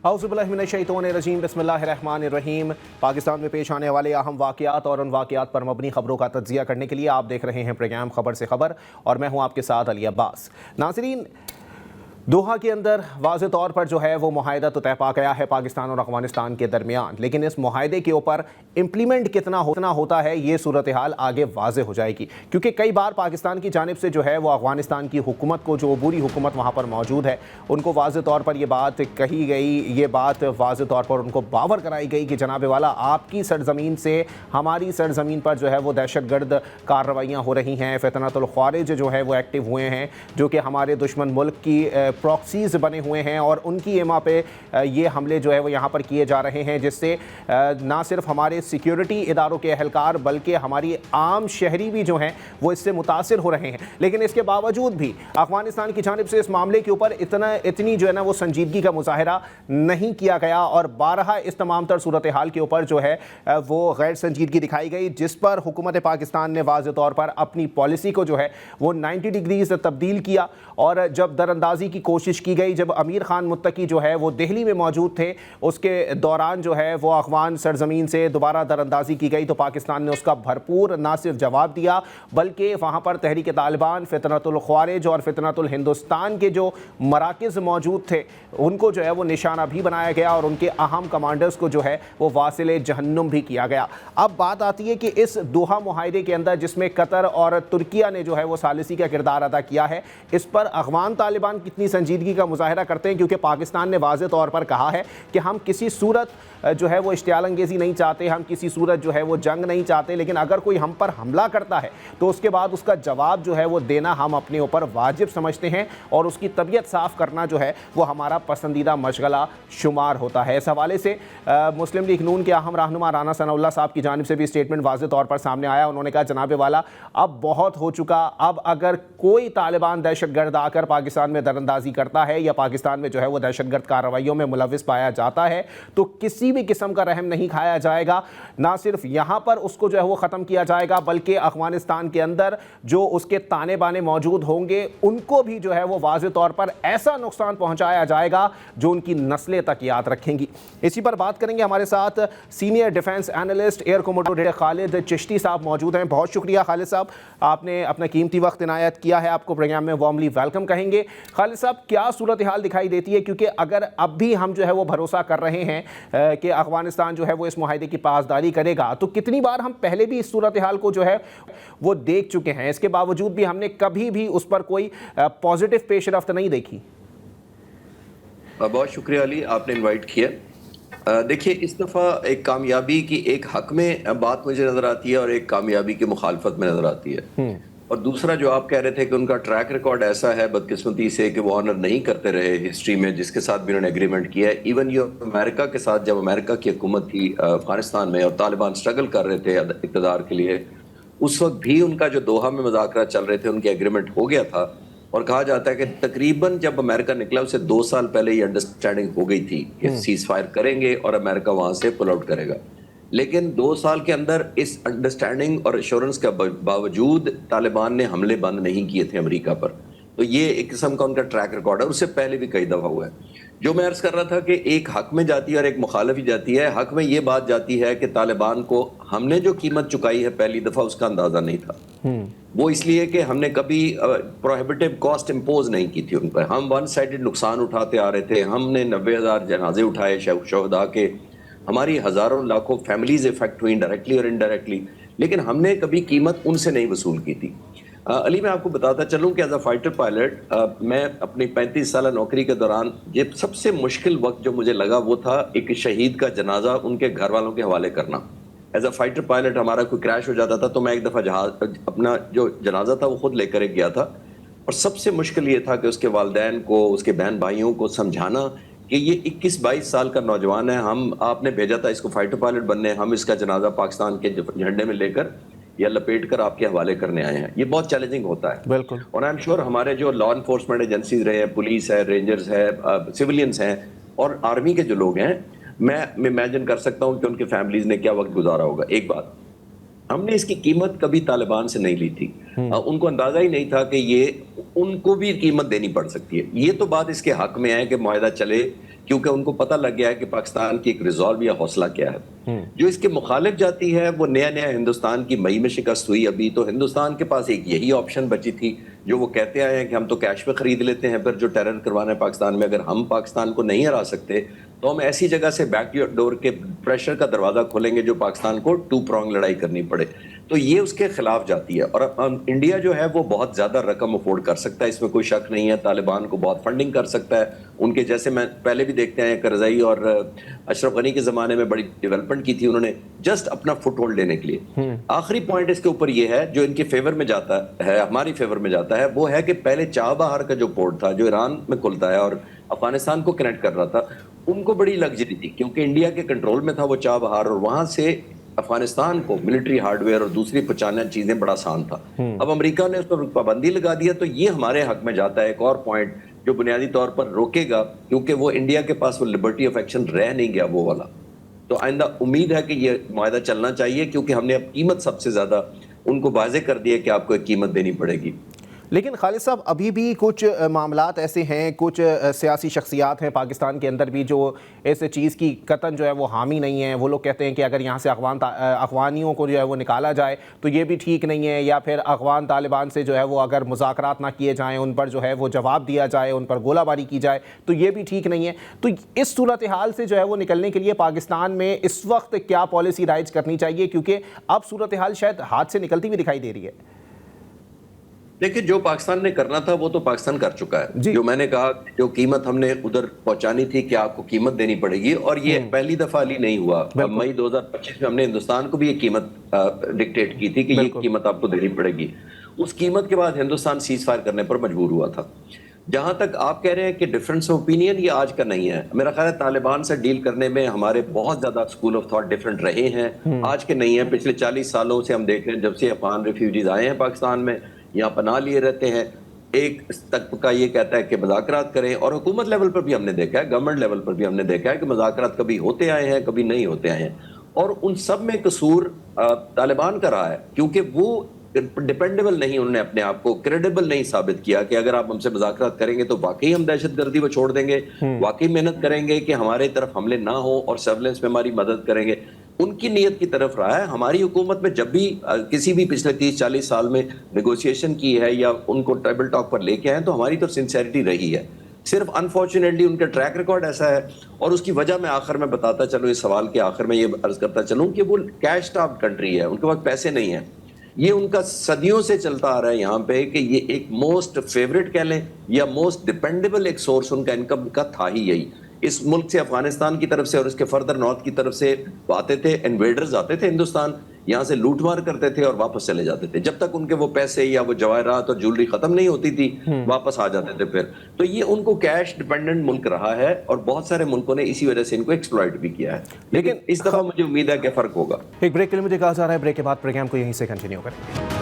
औज़ुबिल्लाहिमिनश्शैतानिर्रजीम बिस्मिल्लाहिर्रहमानिर्रहीम। पाकिस्तान में पेश आने वाले अहम वाक़यात और उन वाक़यात पर मबनी खबरों का तज्ज़िया करने के लिए आप देख रहे हैं प्रोग्राम खबर से खबर, और मैं हूं आपके साथ अली अब्बास। नाज़रीन, दोहा के अंदर वाज़ेह तौर पर जो है वो मुआहदा तो तय पा गया है पाकिस्तान और अफ़गानिस्तान के दरमियान, लेकिन इस मुआहदे के ऊपर इम्प्लीमेंट कितना होता है ये सूरत हाल आगे वाज़ेह हो जाएगी, क्योंकि कई बार पाकिस्तान की जानिब से जो है वो अफ़गानिस्तान की हुकूमत को, जो अबूरी हुकूमत वहाँ पर मौजूद है, उनको वाज़ेह तौर पर ये बात कही गई, ये बात वाज़ेह तौर पर उनको बावर कराई गई कि जनाब वाला आपकी सरज़मीन से हमारी सरज़मीन पर जो है वो दहशतगर्द कार्रवाइयाँ हो रही हैं, फितनतुल ख्वारिज जो है वो एक्टिव हुए हैं, जो कि हमारे दुश्मन मुल्क की प्रॉक्सीज़ बने हुए हैं और उनकी एमा पे ये हमले जो है वो यहाँ पर किए जा रहे हैं, जिससे ना सिर्फ हमारे सिक्योरिटी इदारों के अहलकार बल्कि हमारी आम शहरी भी जो हैं वो इससे मुतासिर हो रहे हैं। लेकिन इसके बावजूद भी अफ़गानिस्तान की जानिब से इस मामले के ऊपर इतनी जो है ना वो संजीदगी का मुज़ाहरा नहीं किया गया, और बारहा इस तमाम तर सूरत हाल के ऊपर जो है वो गैर संजीदगी दिखाई गई, जिस पर हुकूमत पाकिस्तान ने वाज़ेह तौर पर अपनी पॉलिसी को जो है वो 90 डिग्रीज तब्दील किया। और जब दरअंदाजी की कोशिश की गई, जब अमीर खान मुत्तकी जो है वो दिल्ली में मौजूद थे, उसके दौरान जो है वो अफ़गान सरज़मीन से दोबारा दरअंदाजी की गई, तो पाकिस्तान ने उसका भरपूर ना सिर्फ जवाब दिया बल्कि वहाँ पर तहरीक तालिबान, फितनतुल ख्वारिज और फितनतुल हिंदुस्तान के जो मराकिज़ मौजूद थे उनको जो है वो निशाना भी बनाया गया और उनके अहम कमांडर्स को जो है वो वासिले जहन्नुम भी किया गया। अब बात आती है कि इस दोहा मुआहदे के अंदर, जिसमें कतर और तुर्किया ने जो है वो सालिसी का किरदार अदा किया है, इस पर अफ़गान तालिबान कितनी संजीदगी का मुज़ाहरा करते हैं, क्योंकि पाकिस्तान ने वाज़ेह तौर पर कहा है कि हम किसी सूरत जो है वो इश्तियाल अंगेज़ी नहीं चाहते, हम किसी सूरत जो है वो जंग नहीं चाहते, लेकिन अगर कोई हम पर हमला करता है तो उसके बाद उसका जवाब जो है वो देना हम अपने ऊपर वाजिब समझते हैं, और उसकी तबीयत साफ़ करना जो है वो हमारा पसंदीदा मशगला शुमार होता है। इस हवाले से मुस्लिम लीग नून के अहम रहनुमा राना सनाउल्लाह साहब की जानिब से भी स्टेटमेंट वाज़ेह तौर पर सामने आया। उन्होंने कहा, जनाब वाला अब बहुत हो चुका, अब अगर कोई तालिबान दहशतगर्द आकर पाकिस्तान में दरअंदाजी करता है या पाकिस्तान में जो है वो दहशतगर्द कार्रवाइयों में मुलविस पाया जाता है तो किसी भी किस्म का रहम नहीं खाया जाएगा। ना सिर्फ यहाँ पर उसको जो है वो ख़त्म किया जाएगा, बल्कि अफ़गानिस्तान के अंदर जो उसके ताने बाने मौजूद होंगे उनको भी जो है वो वाज़ेह तौर पर ऐसा नुकसान पहुँचाया जाएगा जो उनकी नस्लें तक याद रखेंगी। इसी पर बात करेंगे, हमारे साथ senior defence analyst air commodore Khalid Chishti साहब मौजूद हैं। बहुत शुक्रिया खालिद साहब, आपने अपना कीमती वक्त इनायत किया है, आपको प्रोग्राम में वार्मली वेलकम कहेंगे। खालिद साहब, क्या सूरत हाल दिखाई देती है, क्योंकि अगर अब भी हम जो है वो भरोसा कर रहे हैं कि अफ़गानिस्तान जो है वो इस मुआहदे की पासदारी करेगा, तो कितनी बार हम पहले भी इस सूरत हाल को जो है वो देख चुके हैं, इसके बावजूद भी हमने कभी भी उस पर कोई पॉजिटिव पेशरफ्त नहीं देखी। बहुत शुक्रिया अली, आपने इनवाइट किया। देखिए, इस दफ़ा एक कामयाबी की एक हक में बात मुझे नज़र आती है और एक कामयाबी की मुखालफत में नज़र आती है। और दूसरा जो आप कह रहे थे कि उनका ट्रैक रिकॉर्ड ऐसा है बदकिस्मती से कि वो ऑनर नहीं करते रहे हिस्ट्री में, जिसके साथ भी उन्होंने एग्रीमेंट किया है। इवन ये अमेरिका के साथ, जब अमेरिका की हुकूमत थी अफगानिस्तान में और तालिबान स्ट्रगल कर रहे थे इक़्तिदार के लिए, उस वक्त भी उनका जो दोहा में मुज़ाकरा चल रहे थे उनके एग्रीमेंट हो गया था। और कहा जाता है कि तकरीबन जब अमेरिका निकला उससे 2 साल पहले ये अंडरस्टैंडिंग हो गई थी कि सीज फायर करेंगे और अमेरिका वहाँ से पुल आउट करेगा। लेकिन 2 साल के अंदर इस अंडरस्टैंडिंग और एश्योरेंस के बावजूद तालिबान ने हमले बंद नहीं किए थे अमेरिका पर। तो ये एक किस्म का उनका ट्रैक रिकॉर्ड है, उससे पहले भी कई दफ़ा हुआ है। जो मैं अर्ज़ कर रहा था कि एक हक में जाती है और एक मुखालफी जाती है। हक में ये बात जाती है कि तालिबान को हमने जो कीमत चुकाई है पहली दफ़ा, उसका अंदाज़ा नहीं था। वो इसलिए कि हमने कभी प्रोहिबिटिव कॉस्ट इम्पोज नहीं की थी उन पर। हम वन साइडेड नुकसान उठाते आ रहे थे। हमने 90,000 जनाजे उठाए शहदा के, हमारी हज़ारों लाखों फैमिलीज इफेक्ट हुई डायरेक्टली और इनडायरेक्टली, लेकिन हमने कभी कीमत उनसे नहीं वसूल की थी। अली, मैं आपको बताता चलूँ कि एज अ फाइटर पायलट मैं अपनी 35 साल नौकरी के दौरान ये सबसे मुश्किल वक्त जो मुझे लगा वो था एक शहीद का जनाजा उनके घर वालों के हवाले करना। एज अ फाइटर पायलट हमारा कोई क्रैश हो जाता था तो मैं एक दफ़ा जहाज अपना जो जनाजा था वो खुद लेकर गया था, और सबसे मुश्किल ये था कि उसके वालिदैन को, उसके बहन भाइयों को समझाना कि ये 21-22 साल का नौजवान है, हम आपने भेजा था इसको फाइटर पायलट बनने, हम इसका जनाजा पाकिस्तान के झंडे में लेकर या लपेट कर आपके हवाले करने आए हैं। ये बहुत चैलेंजिंग होता है। बिल्कुल। और आई एम श्योर हमारे जो लॉ इन्फोर्समेंट एजेंसीज रहे हैं, पुलिस है, रेंजर्स है, सिविलियंस हैं और आर्मी के जो लोग हैं, मैं इमेजिन कर सकता हूँ कि उनके फैमिलीज ने क्या वक्त गुजारा होगा। एक बात ہم نے اس کی قیمت کبھی طالبان سے نہیں لی تھی. ان کو اندازہ ہی نہیں تھا کہ یہ ان کو بھی قیمت دینی پڑ سکتی ہے. یہ تو بات اس کے حق میں ہے کہ معاہدہ چلے, کیونکہ ان کو پتہ لگ گیا ہے کہ پاکستان کی ایک ریزالو یا حوصلہ کیا ہے. جو اس کے مخالف جاتی ہے وہ نیا ہندوستان کی مئی میں شکست ہوئی. ابھی تو ہندوستان کے پاس ایک یہی آپشن بچی تھی جو وہ کہتے آئے ہیں کہ ہم تو کیش پہ خرید لیتے ہیں, پھر جو ٹیرر کروانا ہے پاکستان میں, اگر ہم پاکستان کو نہیں ہرا سکتے تو ہم ایسی جگہ سے بیک ڈور کے پریشر کا دروازہ کھولیں گے جو پاکستان کو 2 پرونگ لڑائی کرنی پڑے. تو یہ اس کے خلاف جاتی ہے. اور انڈیا جو ہے وہ بہت زیادہ رقم افورڈ کر سکتا ہے, اس میں کوئی شک نہیں ہے. طالبان کو بہت فنڈنگ کر سکتا ہے. ان کے جیسے میں پہلے بھی دیکھتے ہیں کرزئی اور اشرف غنی کے زمانے میں بڑی ڈیولپمنٹ کی تھی انہوں نے, جسٹ اپنا فٹ ہولڈ لینے کے لیے. آخری پوائنٹ اس کے اوپر یہ ہے جو ان کے فیور میں جاتا ہے, ہماری فیور میں جاتا ہے, وہ ہے کہ پہلے چاہ بہار کا جو پورٹ تھا جو ایران میں کھلتا ہے اور افغانستان کو کنیکٹ کر رہا تھا, ان کو بڑی لگژری تھی کیونکہ انڈیا کے کنٹرول میں تھا وہ چاہ بہار, اور وہاں سے افغانستان کو ملٹری ہارڈ ویئر اور دوسری پہنچانا چیزیں بڑا آسان تھا. اب امریکہ نے اس پر پابندی لگا دیا, تو یہ ہمارے حق میں جاتا ہے. ایک اور پوائنٹ جو بنیادی طور پر روکے گا, کیونکہ وہ انڈیا کے پاس وہ لبرٹی آف ایکشن رہ نہیں گیا وہ والا. تو آئندہ امید ہے کہ یہ معاہدہ چلنا چاہیے, کیونکہ ہم نے اب قیمت سب سے زیادہ ان کو واضح کر دی ہے کہ آپ کو ایک قیمت دینی پڑے گی. لیکن خالد صاحب ابھی بھی کچھ معاملات ایسے ہیں, کچھ سیاسی شخصیات ہیں پاکستان کے اندر بھی جو اس چیز کی قطعاً جو ہے وہ حامی نہیں ہیں. وہ لوگ کہتے ہیں کہ اگر یہاں سے افغانیوں کو جو ہے وہ نکالا جائے تو یہ بھی ٹھیک نہیں ہے, یا پھر افغان طالبان سے جو ہے وہ اگر مذاکرات نہ کیے جائیں, ان پر جو ہے وہ جواب دیا جائے, ان پر گولہ باری کی جائے تو یہ بھی ٹھیک نہیں ہے. تو اس صورتحال سے جو ہے وہ نکلنے کے لیے پاکستان میں اس وقت کیا پالیسی رائج کرنی چاہیے, کیونکہ اب صورتحال شاید ہاتھ سے نکلتی ہوئی دکھائی دے رہی ہے؟ دیکھیں جو پاکستان نے کرنا تھا وہ تو پاکستان کر چکا ہے. جو میں نے کہا جو قیمت ہم نے ادھر پہنچانی تھی کہ آپ کو قیمت دینی پڑے گی, اور یہ پہلی دفعہ علی نہیں ہوا. مئی 2025 میں ہم نے ہندوستان کو بھی یہ قیمت ڈکٹیٹ کی تھی کہ یہ قیمت آپ کو دینی پڑے گی. اس قیمت کے بعد ہندوستان سیز فائر کرنے پر مجبور ہوا تھا. جہاں تک آپ کہہ رہے ہیں کہ ڈفرینس آف اوپینین, یہ آج کا نہیں ہے. میرا خیال ہے طالبان سے ڈیل کرنے میں ہمارے بہت زیادہ اسکول آف تھاٹ ڈفرینٹ رہے ہیں, آج کے نہیں ہیں. پچھلے 40 سالوں سے ہم دیکھ رہے ہیں جب سے افغان ریفیوجیز آئے ہیں پاکستان میں, یہاں پناہ لیے رہتے ہیں, ایک طبقہ یہ کہتا ہے کہ مذاکرات کریں, اور حکومت لیول پر بھی ہم نے دیکھا ہے, گورنمنٹ لیول پر بھی ہم نے دیکھا ہے کہ مذاکرات کبھی ہوتے آئے ہیں کبھی نہیں ہوتے آئے ہیں. اور ان سب میں قصور طالبان کا رہا ہے, کیونکہ وہ ڈیپینڈیبل نہیں, انہوں نے اپنے آپ کو کریڈیبل نہیں ثابت کیا کہ اگر آپ ہم سے مذاکرات کریں گے تو واقعی ہم دہشت گردی کو چھوڑ دیں گے, واقعی محنت کریں گے کہ ہمارے طرف حملے نہ ہو اور سرویلنس میں ہماری مدد کریں گے. ان کی نیت کی طرف رہا ہے. ہماری حکومت میں جب بھی کسی بھی پچھلے 30-40 سال میں نیگوشیشن کی ہے یا ان کو ٹیبل ٹاک پر لے کے آئے تو ہماری تو سنسیریٹی رہی ہے. صرف انفارچونیٹلی ان کا ٹریک ریکارڈ ایسا ہے, اور اس کی وجہ میں آخر میں بتاتا چلوں, اس سوال کے آخر میں یہ عرض کرتا چلوں کہ وہ کیش اسٹاروڈ کنٹری ہے, ان کے پاس پیسے نہیں ہیں. یہ ان کا صدیوں سے چلتا آ رہا ہے یہاں پہ کہ یہ ایک موسٹ فیوریٹ کہہ لیں یا موسٹ ڈیپینڈیبل ایک سورس ان کا انکم کا تھا ہی یہی. اس ملک سے افغانستان کی طرف سے اور اس کے فردر نارتھ کی طرف سے آتے تھے, انویڈرز آتے تھے ہندوستان, یہاں سے لوٹ مار کرتے تھے اور واپس چلے جاتے تھے. جب تک ان کے وہ پیسے یا وہ جواہرات اور جولری ختم نہیں ہوتی تھی واپس آ جاتے تھے پھر. تو یہ ان کو کیش ڈیپینڈنٹ ملک رہا ہے, اور بہت سارے ملکوں نے اسی وجہ سے ان کو ایکسپلائٹ بھی کیا ہے. لیکن اس دفعہ مجھے امید ہے کہ فرق ہوگا. ایک بریک کے لیے مجھے کہا جا رہا ہے, بریک کے بعد پروگرام کو یہیں سے کنٹینیو کریں.